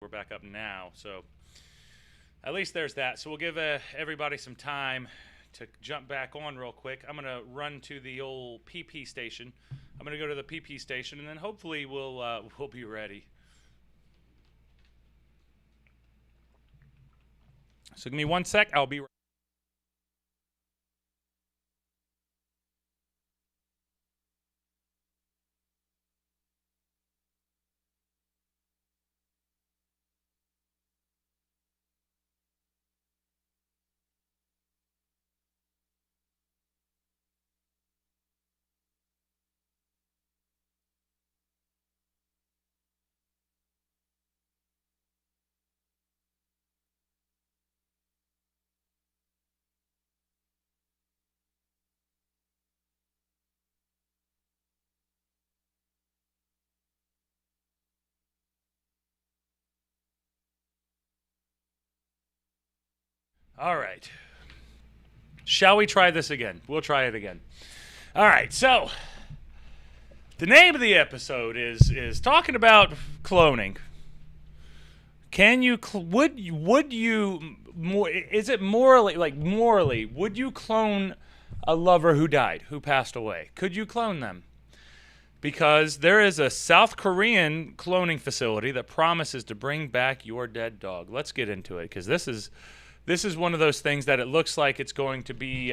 We're back up now, so at least there's that. So we'll give everybody some time to jump back on real quick. I'm gonna run to the old PP station. I'm gonna go to the PP station, and then hopefully we'll be ready. So give me 1 sec. I'll be. All right. Shall we try this again? We'll try it again. All right. So the name of the episode is talking about cloning. Can you would you more is it morally would you clone a lover who died, who passed away? Could you clone them? Because there is a South Korean cloning facility that promises to bring back your dead dog. Let's get into it, because this is one of those things that it looks like it's going to be.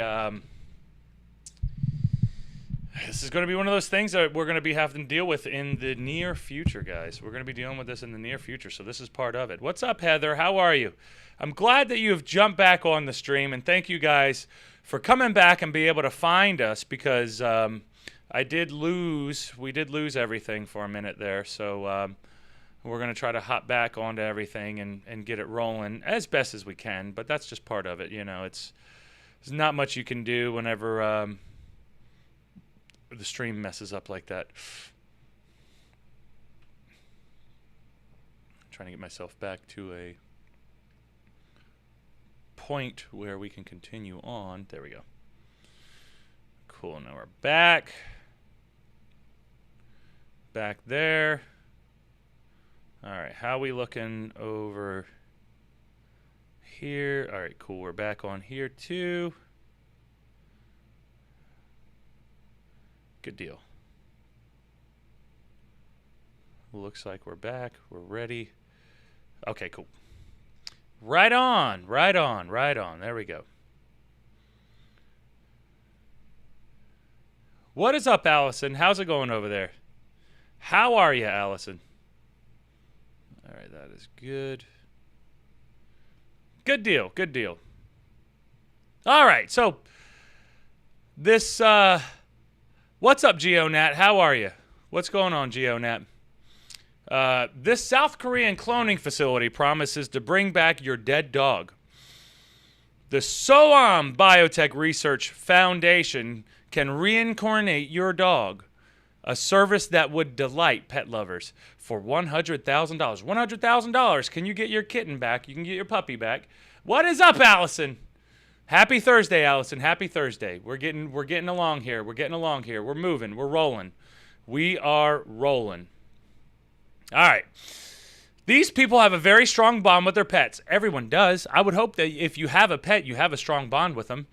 This is going to be one of those things that we're going to be having to deal with in the near future, guys. We're going to be dealing with this in the near future, so this is part of it. What's up, Heather? How are you? I'm glad that you have jumped back on the stream, and thank you guys for coming back and be able to find us, because we did lose everything for a minute there, so we're going to try to hop back onto everything and get it rolling as best as we can, but that's just part of it. You know, there's not much you can do whenever the stream messes up like that. I'm trying to get myself back to a point where we can continue on. There we go. Cool, now we're back. Back there. All right, how we looking over here? All right, cool, we're back on here too. Good deal. Looks like we're back. We're ready. Okay, cool. Right on, right on, right on. There we go. What is up, Allison? How's it going over there? How are you, Allison? All right, that is good. Good deal, good deal. All right, so this... What's up, GeoNat? How are you? What's going on, GeoNat? This South Korean cloning facility promises to bring back your dead dog. The Soam Biotech Research Foundation can reincarnate your dog, a service that would delight pet lovers, for $100,000. $100,000. Can you get your kitten back? You can get your puppy back. What is up, Allison? Happy Thursday, Allison. Happy Thursday. We're getting along here. We're getting along here. We're moving. We're rolling. We are rolling. All right. These people have a very strong bond with their pets. Everyone does. I would hope that if you have a pet, you have a strong bond with them.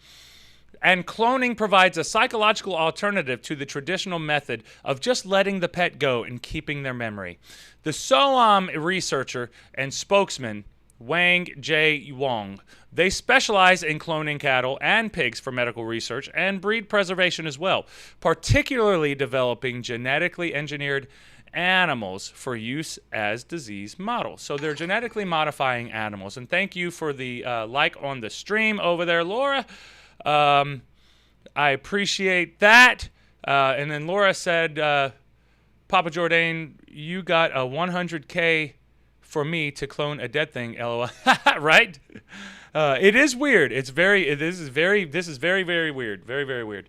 And cloning provides a psychological alternative to the traditional method of just letting the pet go and keeping their memory. The Soam researcher and spokesman, Wang J. Wong, they specialize in cloning cattle and pigs for medical research and breed preservation as well, particularly developing genetically engineered animals for use as disease models. So they're genetically modifying animals. And thank you for the like on the stream over there, Laura. I appreciate that. And then Laura said, Papa Jordane, you got a 100K for me to clone a dead thing, LOL. Right? It is weird. This is very, very weird. Very, very weird.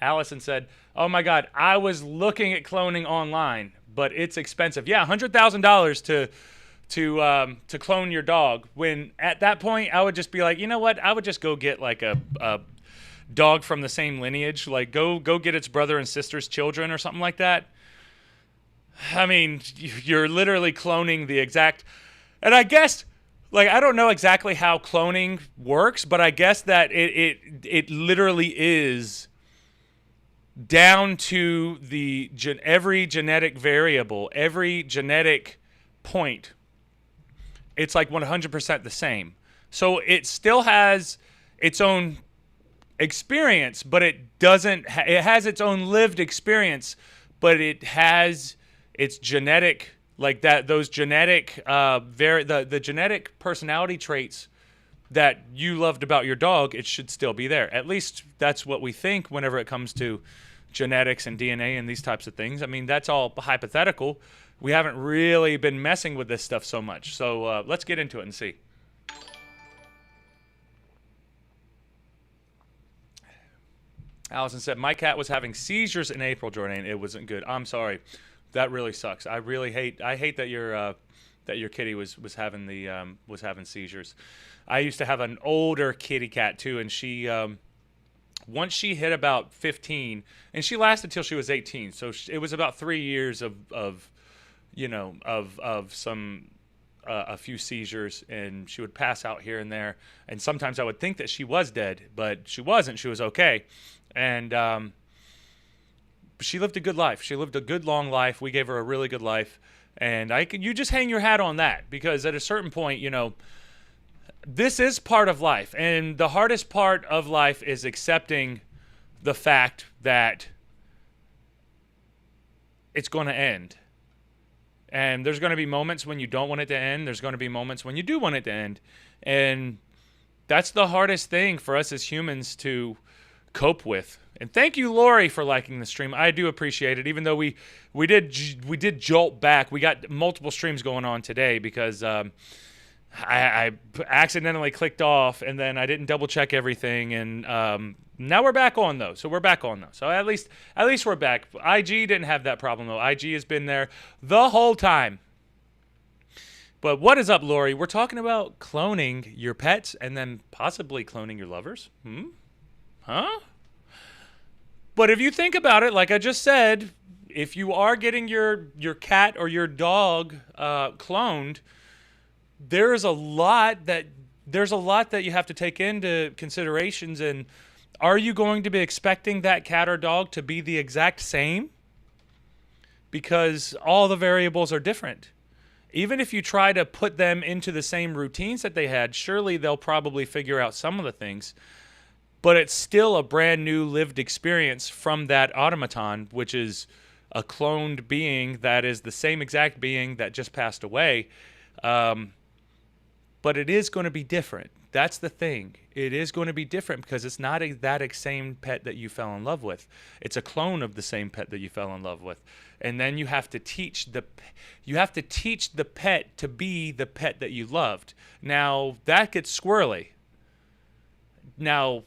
Allison said, oh my God, I was looking at cloning online, but it's expensive. Yeah, $100,000 to clone your dog. When at that point, I would just be like, you know what? I would just go get like a dog from the same lineage. Like go get its brother and sister's children or something like that. I mean, you're literally cloning the exact. And I guess, like, I don't know exactly how cloning works, but I guess that it literally is down to every genetic variable, every genetic point. It's like 100% the same. So it still has its own experience, but it doesn't. It has its own lived experience, but it has its genetic, like that. Those genetic, the genetic personality traits that you loved about your dog, it should still be there. At least that's what we think whenever it comes to genetics and DNA and these types of things. I mean, that's all hypothetical. We haven't really been messing with this stuff so much. So let's get into it and see. Allison said, my cat was having seizures in April, Jordane. It wasn't good. I'm sorry. That really sucks. I hate that your kitty was having seizures. I used to have an older kitty cat too, and she once she hit about 15, and she lasted till she was 18. So it was about 3 years of some a few seizures, and she would pass out here and there. And sometimes I would think that she was dead, but she wasn't. She was okay. And she lived a good life. She lived a good, long life. We gave her a really good life. And you just hang your hat on that, because at a certain point, this is part of life. And the hardest part of life is accepting the fact that it's going to end. And there's going to be moments when you don't want it to end. There's going to be moments when you do want it to end. And that's the hardest thing for us as humans to cope with. And thank you, Lori, for liking the stream. I do appreciate it. Even though we did jolt back, we got multiple streams going on today because I accidentally clicked off, and then I didn't double check everything, and now we're back on though. So we're back on though. So at least we're back. IG didn't have that problem though. IG has been there the whole time. But what is up, Lori? We're talking about cloning your pets and then possibly cloning your lovers. Huh? But if you think about it, like I just said, if you are getting your cat or your dog cloned, there's a lot that you have to take into considerations. And are you going to be expecting that cat or dog to be the exact same? Because all the variables are different. Even if you try to put them into the same routines that they had, surely they'll probably figure out some of the things. But it's still a brand new lived experience from that automaton, which is a cloned being that is the same exact being that just passed away. But it is going to be different. That's the thing. It is going to be different because it's not that same pet that you fell in love with. It's a clone of the same pet that you fell in love with. And then you have to teach the pet to be the pet that you loved. Now, that gets squirrely. Now,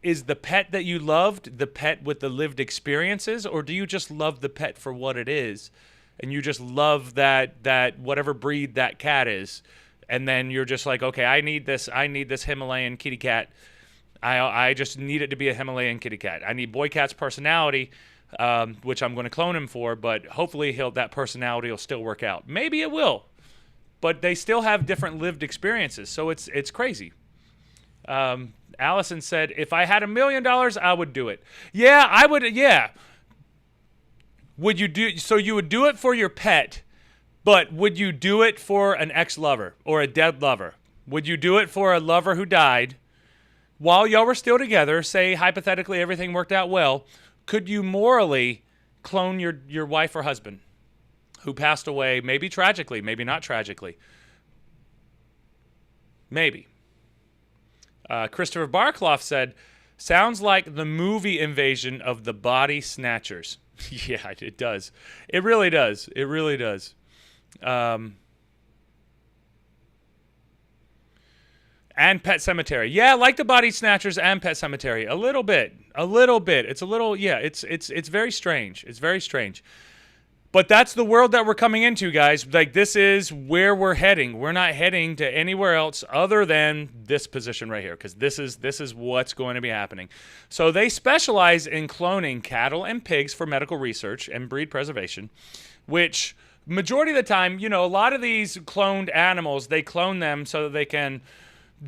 is the pet that you loved the pet with the lived experiences, or do you just love the pet for what it is, and you just love that whatever breed that cat is, and then you're just like, okay, I need this Himalayan kitty cat. I just need it to be a Himalayan kitty cat. I need Boy Cat's personality, which I'm going to clone him for, but hopefully that personality will still work out. Maybe it will, but they still have different lived experiences, so it's crazy. Allison said, if I had $1 million, I would do it. Yeah, I would. Yeah. Would you do, so you would do it for your pet, but would you do it for an ex-lover or a dead lover? Would you do it for a lover who died while y'all were still together? Say, hypothetically, everything worked out well. Could you morally clone your wife or husband who passed away, maybe tragically, maybe not tragically? Maybe. Christopher Barclough said, sounds like the movie Invasion of the Body Snatchers. Yeah, it does. It really does. It really does. And Pet Cemetery. Yeah, like the Body Snatchers and Pet Cemetery. A little bit. It's a little, yeah, it's very strange. It's very strange. But that's the world that we're coming into, guys. Like, this is where we're heading. We're not heading to anywhere else other than this position right here, because this is what's going to be happening. So they specialize in cloning cattle and pigs for medical research and breed preservation. which majority of the time, a lot of these cloned animals, they clone them so that they can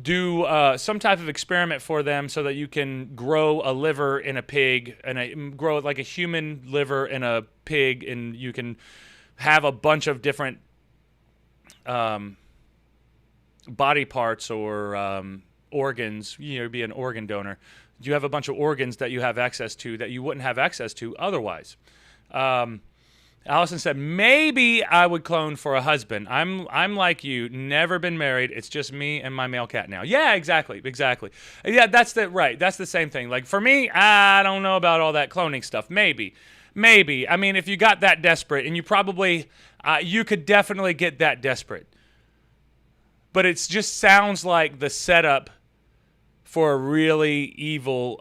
do some type of experiment for them so that you can grow a liver in a pig and grow like a human liver in a pig, and you can have a bunch of different body parts or organs, be an organ donor. You have a bunch of organs that you have access to that you wouldn't have access to otherwise. Allison said, maybe I would clone for a husband. I'm like you, never been married. It's just me and my male cat now. Yeah, exactly. Yeah, that's the same thing. Like for me, I don't know about all that cloning stuff. Maybe. I mean, if you got that desperate, and you probably, you could definitely get that desperate. But it just sounds like the setup for a really evil,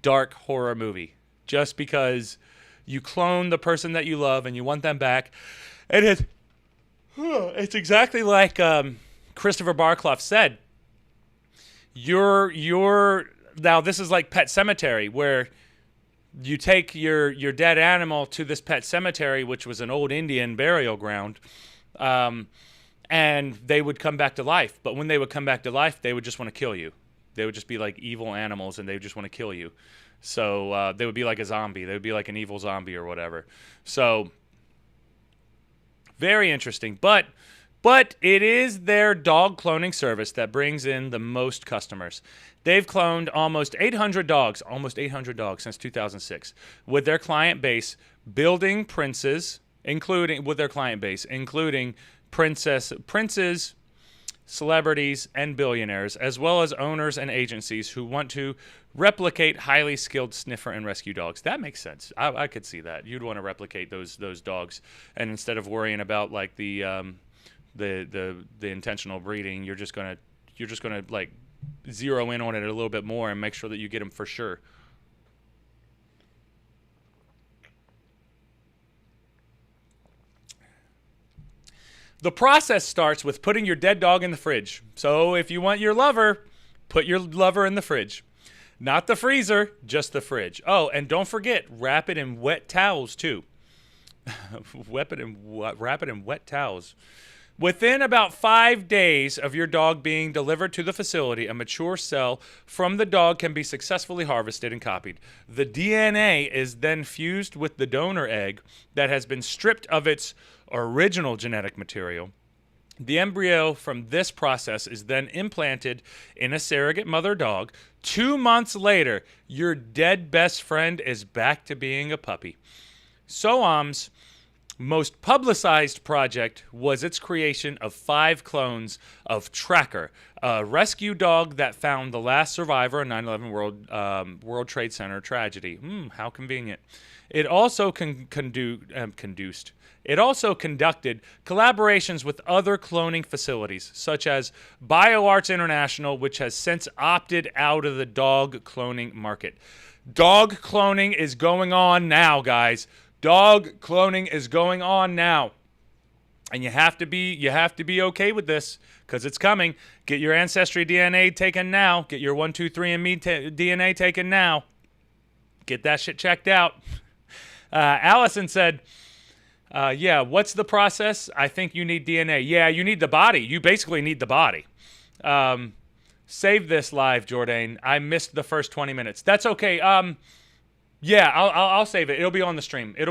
dark horror movie. Just because you clone the person that you love and you want them back. And it's exactly like Christopher Barclough said. Now this is like Pet Cemetery, where you take your dead animal to this pet cemetery, which was an old Indian burial ground, and they would come back to life. But when they would come back to life, they would just want to kill you. They would just be like evil animals, and they would just want to kill you. So they would be like a zombie. They would be like an evil zombie or whatever. So very interesting. But it is their dog cloning service that brings in the most customers. They've cloned almost 800 dogs since 2006, with their client base building princes, including princes, celebrities, and billionaires, as well as owners and agencies who want to replicate highly skilled sniffer and rescue dogs. That makes sense. I could see that. You'd want to replicate those dogs, and instead of worrying about like the intentional breeding, you're just gonna like zero in on it a little bit more and make sure that you get them for sure. The process starts with putting your dead dog in the fridge. So if you want your lover, put your lover in the fridge. Not the freezer, just the fridge. Oh, and don't forget, wrap it in wet towels too. Wrap it in wet towels. Within about 5 days of your dog being delivered to the facility, a mature cell from the dog can be successfully harvested and copied. The DNA is then fused with the donor egg that has been stripped of its original genetic material. The embryo from this process is then implanted in a surrogate mother dog. 2 months later, your dead best friend is back to being a puppy. SOAM's most publicized project was its creation of 5 clones of Tracker, a rescue dog that found the last survivor in 9/11 World Trade Center tragedy. How convenient. It also It also conducted collaborations with other cloning facilities, such as BioArts International, which has since opted out of the dog cloning market. Dog cloning is going on now, guys. Dog cloning is going on now. And you have to be okay with this, because it's coming. Get your Ancestry DNA taken now. Get your 123andMe DNA taken now. Get that shit checked out. Allison said, yeah, what's the process? I think you need DNA. Yeah, you need the body. You basically need the body. Save this live, Jordane. I missed the first 20 minutes. That's okay. Yeah, I'll save it. It'll be on the stream. This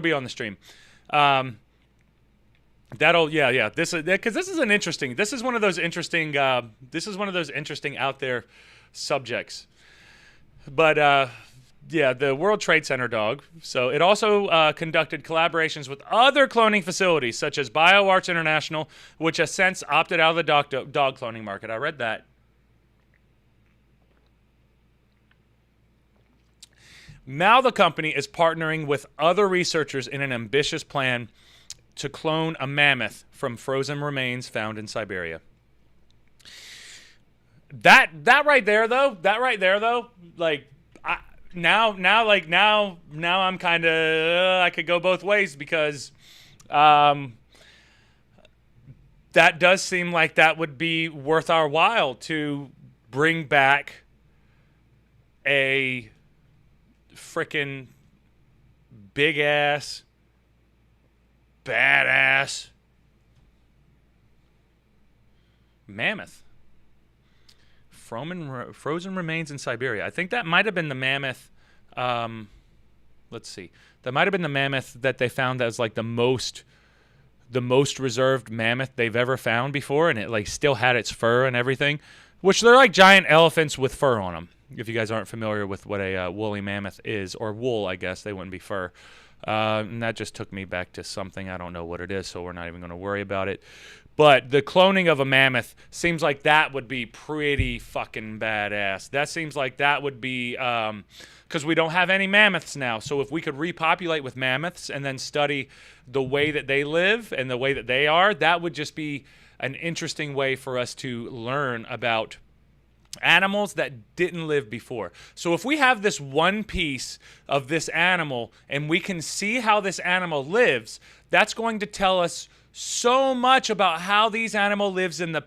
is an interesting. This is one of those interesting out there subjects. But yeah, the World Trade Center dog. So it also conducted collaborations with other cloning facilities, such as BioArts International, which has since opted out of the dog cloning market. I read that. Now the company is partnering with other researchers in an ambitious plan to clone a mammoth from frozen remains found in Siberia. That right there though, like now I'm kind of I could go both ways, because that does seem like that would be worth our while to bring back a frickin' big ass Badass. Mammoth. Frozen remains in Siberia. I think that might have been the mammoth. Let's see. That might have been the mammoth that they found as like the most reserved mammoth they've ever found before, and it like still had its fur and everything, which they're like giant elephants with fur on them. If you guys aren't familiar with what a woolly mammoth is, or wool, I guess, they wouldn't be fur. And that just took me back to something. I don't know what it is, so we're not even going to worry about it. But the cloning of a mammoth seems like that would be pretty fucking badass. That seems like that would be, because we don't have any mammoths now. So if we could repopulate with mammoths and then study the way that they live and the way that they are, that would just be an interesting way for us to learn about animals that didn't live before. So if we have this one piece of this animal and we can see how this animal lives, that's going to tell us so much about how these animals lived in the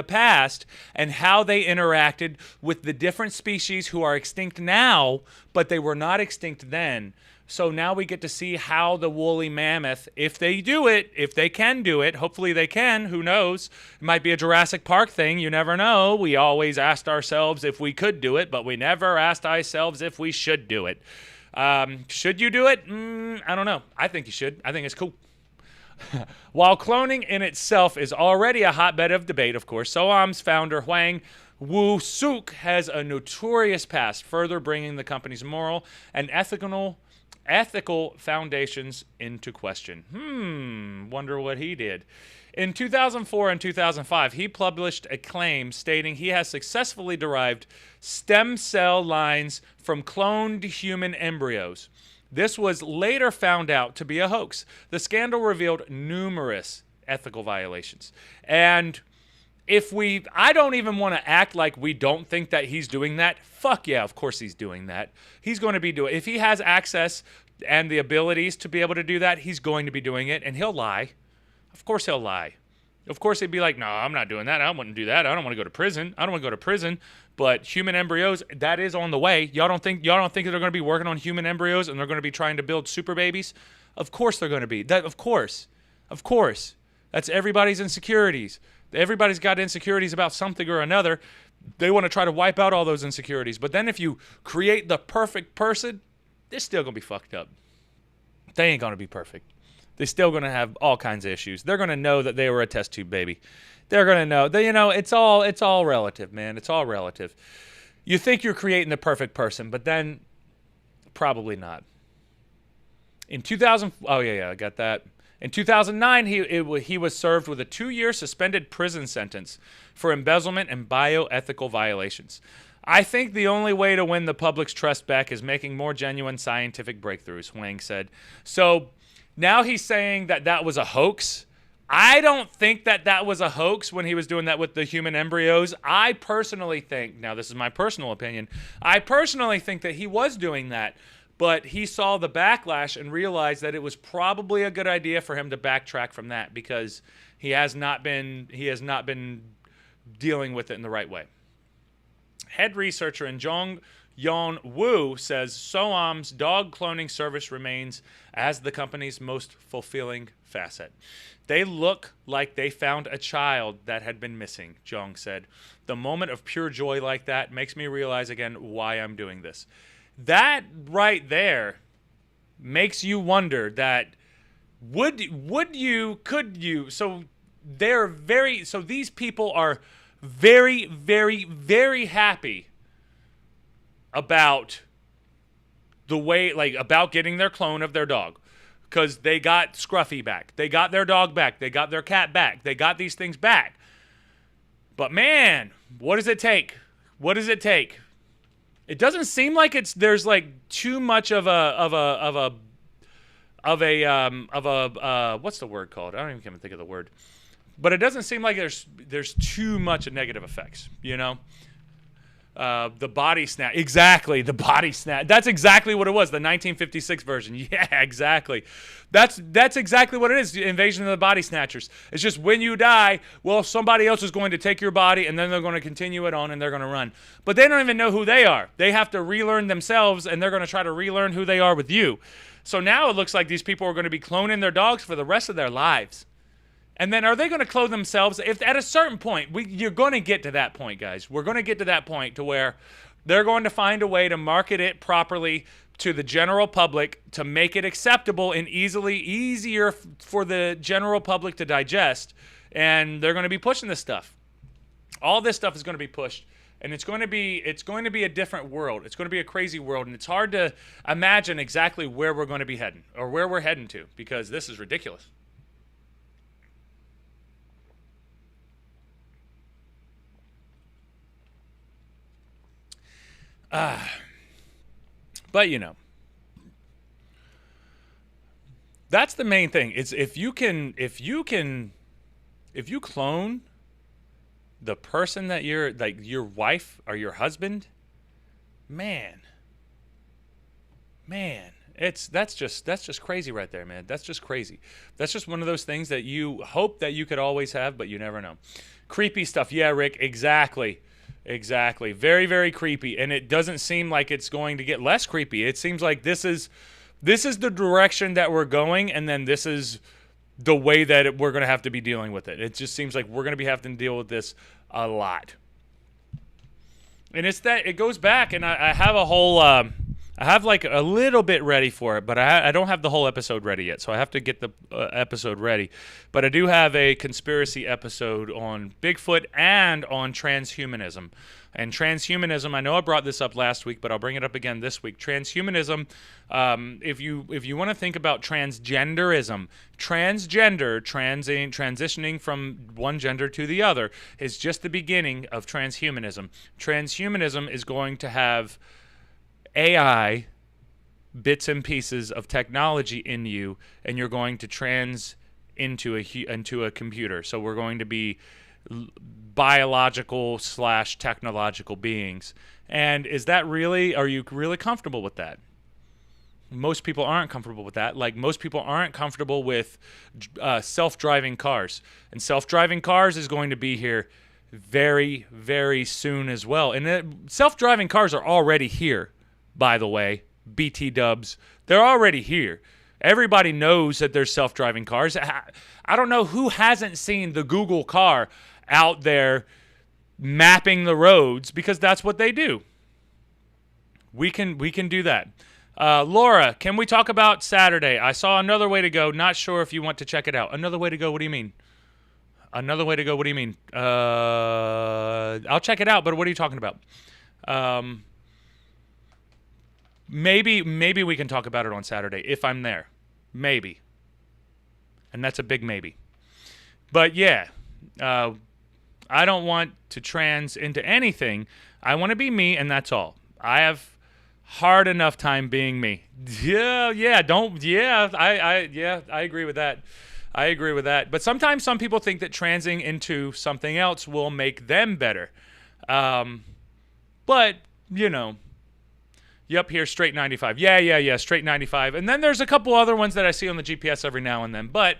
past and how they interacted with the different species who are extinct now, but they were not extinct then. So now we get to see how the woolly mammoth, if they can do it, hopefully they can, who knows? It might be a Jurassic Park thing, you never know. We always asked ourselves if we could do it, but we never asked ourselves if we should do it. Should you do it? I don't know. I think you should. I think it's cool. While cloning in itself is already a hotbed of debate, of course, Soam's founder Huang Woo-suk has a notorious past, further bringing the company's moral and ethical foundations into question. Wonder what he did. In 2004 and 2005, he published a claim stating he has successfully derived stem cell lines from cloned human embryos. This was later found out to be a hoax. The scandal revealed numerous ethical violations. And I don't even want to act like we don't think that he's doing that. Fuck yeah, of course he's doing that. He's going to be doing it. If he has access and the abilities to be able to do that, he's going to be doing it, and he'll lie. Of course he'll lie. Of course he'd be like, no, I'm not doing that. I wouldn't do that. I don't want to go to prison. I don't want to go to prison. But human embryos, that is on the way. Y'all don't think they're going to be working on human embryos and they're going to be trying to build super babies? Of course they're going to be. Of course. That's everybody's insecurities. Everybody's got insecurities about something or another. They want to try to wipe out all those insecurities. But then if you create the perfect person, they're still going to be fucked up. They ain't going to be perfect. They're still going to have all kinds of issues. They're going to know that they were a test tube baby. They're going to know. It's all relative, man. It's all relative. You think you're creating the perfect person, but then probably not. In 2000, I got that. In 2009, he was served with a 2-year suspended prison sentence for embezzlement and bioethical violations. I think the only way to win the public's trust back is making more genuine scientific breakthroughs, Huang said. So now he's saying that was a hoax. I don't think that was a hoax when he was doing that with the human embryos. I personally think, now this is my personal opinion, I personally think that he was doing that, but he saw the backlash and realized that it was probably a good idea for him to backtrack from that because he has not been dealing with it in the right way. Head researcher in Yon Wu says Soam's dog cloning service remains as the company's most fulfilling facet. They look like they found a child that had been missing, Zhong said. The moment of pure joy like that makes me realize again why I'm doing this. That right there makes you wonder that could you, so these people are very, very, very happy about the way, about getting their clone of their dog. Because they got Scruffy back. They got their dog back. They got their cat back. They got these things back. But man, what does it take? What does it take? It doesn't seem like there's too much of a what's the word called? I don't even think of the word. But it doesn't seem like there's too much of negative effects, The body snatch. Exactly, the body snatch. That's exactly what it was, the 1956 version. Yeah, exactly. That's exactly what it is, the invasion of the body snatchers. It's just when you die, well, somebody else is going to take your body, and then they're going to continue it on, and they're going to run. But they don't even know who they are. They have to relearn themselves, and they're going to try to relearn who they are with you. So now it looks like these people are going to be cloning their dogs for the rest of their lives. And then are they going to clone themselves? If at a certain point, you're going to get to that point, guys. We're going to get to that point to where they're going to find a way to market it properly to the general public to make it acceptable and easier for the general public to digest. And they're going to be pushing this stuff. All this stuff is going to be pushed. And it's going to be a different world. It's going to be a crazy world. And it's hard to imagine exactly where we're going to be heading or where we're heading to, because this is ridiculous. But that's the main thing. It's if you clone the person that you're like your wife or your husband, man, that's just crazy right there, man. That's just crazy. That's just one of those things that you hope that you could always have, but you never know. Creepy stuff. Yeah, Rick, exactly. Very, very creepy. And it doesn't seem like it's going to get less creepy. It seems like this is the direction that we're going, and then this is the way that we're going to have to be dealing with it. It just seems like we're going to be having to deal with this a lot. And it's that it goes back, and I have a whole I have like a little bit ready for it, but I don't have the whole episode ready yet, so I have to get the episode ready. But I do have a conspiracy episode on Bigfoot and on transhumanism. And transhumanism, I know I brought this up last week, but I'll bring it up again this week. Transhumanism, if you want to think about transgenderism, transitioning from one gender to the other is just the beginning of transhumanism. Transhumanism is going to have AI bits and pieces of technology in you, and you're going to trans into a computer. So we're going to be biological / technological beings. And are you really comfortable with that? Most people aren't comfortable with that. Like, most people aren't comfortable with self-driving cars. And self-driving cars is going to be here very, very soon as well. And self-driving cars are already here, by the way. BT dubs. They're already here. Everybody knows that there's self-driving cars. I don't know who hasn't seen the Google car out there mapping the roads, because that's what they do. We can do that. Laura, can we talk about Saturday? I saw Another Way to Go. Not sure if you want to check it out. Another Way to Go, what do you mean? Another Way to Go, what do you mean? I'll check it out, but what are you talking about? Maybe we can talk about it on Saturday if I'm there. Maybe. And that's a big maybe. But yeah, I don't want to trans into anything. I want to be me, and that's all. I have hard enough time being me. I agree with that. I agree with that. But sometimes some people think that transing into something else will make them better. But, Yep, here, straight 95. Yeah, straight 95. And then there's a couple other ones that I see on the GPS every now and then. But,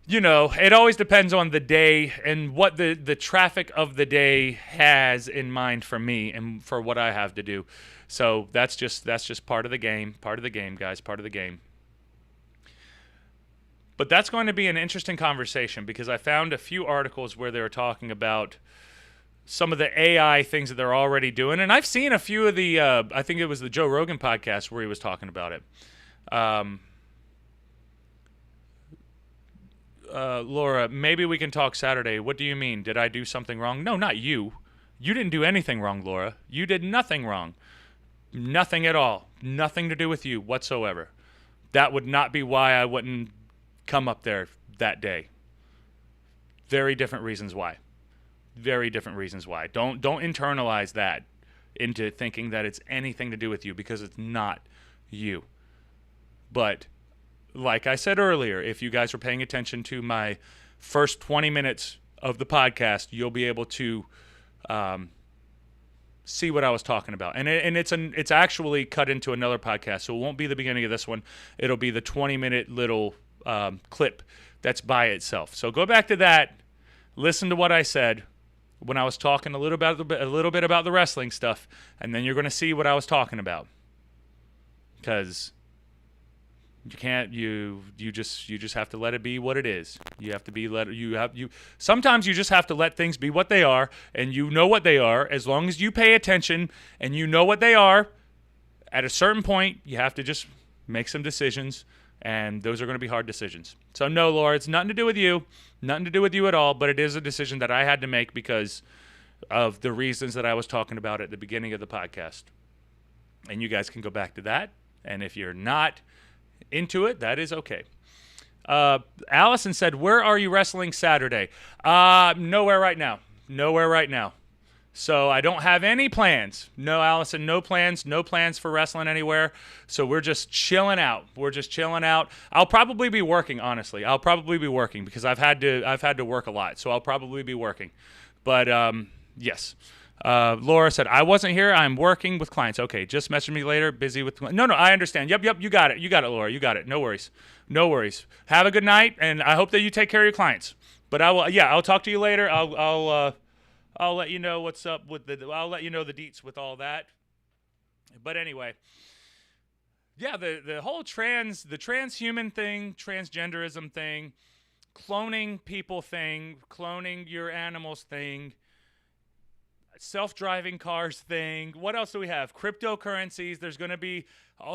it always depends on the day and what the traffic of the day has in mind for me and for what I have to do. So that's just part of the game. Part of the game, guys. Part of the game. But that's going to be an interesting conversation, because I found a few articles where they were talking about some of the AI things that they're already doing. And I've seen a few of the, I think it was the Joe Rogan podcast where he was talking about it. Laura, maybe we can talk Saturday. What do you mean? Did I do something wrong? No, not you. You didn't do anything wrong, Laura. You did nothing wrong. Nothing at all. Nothing to do with you whatsoever. That would not be why I wouldn't come up there that day. Very different reasons why. Very different reasons why. Don't internalize that into thinking that it's anything to do with you, because it's not you. But like I said earlier, if you guys were paying attention to my first 20 minutes of the podcast, you'll be able to see what I was talking about. And it's actually cut into another podcast, so it won't be the beginning of this one. It'll be the 20-minute little clip that's by itself. So go back to that, listen to what I said when I was talking a little bit about the wrestling stuff, and then you're going to see what I was talking about. Because You can't. You just have to let it be what it is. You have to be let you. Sometimes you just have to let things be what they are, and you know what they are. As long as you pay attention and you know what they are, at a certain point, you have to just make some decisions, and those are going to be hard decisions. So no, Laura, it's nothing to do with you, nothing to do with you at all. But it is a decision that I had to make because of the reasons that I was talking about at the beginning of the podcast. And you guys can go back to that. And if you're not into it, that is okay. Allison said, where are you wrestling Saturday? Nowhere right now. Nowhere right now. So I don't have any plans. No, Allison, no plans. No plans for wrestling anywhere. So we're just chilling out. We're just chilling out. I'll probably be working, honestly. I'll probably be working because I've had to work a lot. So I'll probably be working. But yes. Laura said, I wasn't here. I'm working with clients. Okay, just message me later. Busy with No, I understand. Yep, you got it. You got it, Laura. You got it. No worries. No worries. Have a good night, and I hope that you take care of your clients. But I'll talk to you later. I'll let you know what's up with I'll let you know the deets with all that. But anyway, yeah, the whole transhuman thing, transgenderism thing, cloning people thing, cloning your animals thing, self-driving cars thing. What else do we have? Cryptocurrencies. There's going to be,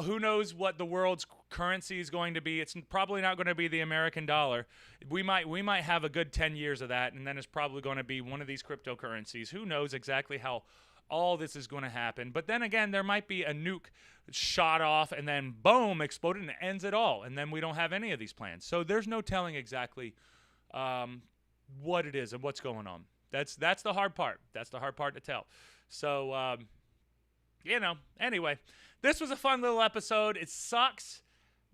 who knows what the world's currency is going to be. It's probably not going to be the American dollar. We might have a good 10 years of that, and then it's probably going to be one of these cryptocurrencies. Who knows exactly how all this is going to happen. But then again, there might be a nuke shot off and then boom, exploded and it ends it all. And then we don't have any of these plans. So there's no telling exactly what it is and what's going on. That's the hard part. That's the hard part to tell. So, anyway, this was a fun little episode. It sucks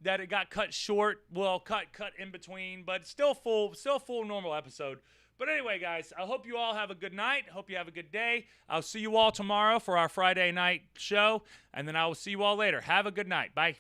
that it got cut short. Well, cut in between, but still full normal episode. But anyway, guys, I hope you all have a good night. Hope you have a good day. I'll see you all tomorrow for our Friday night show, and then I will see you all later. Have a good night. Bye.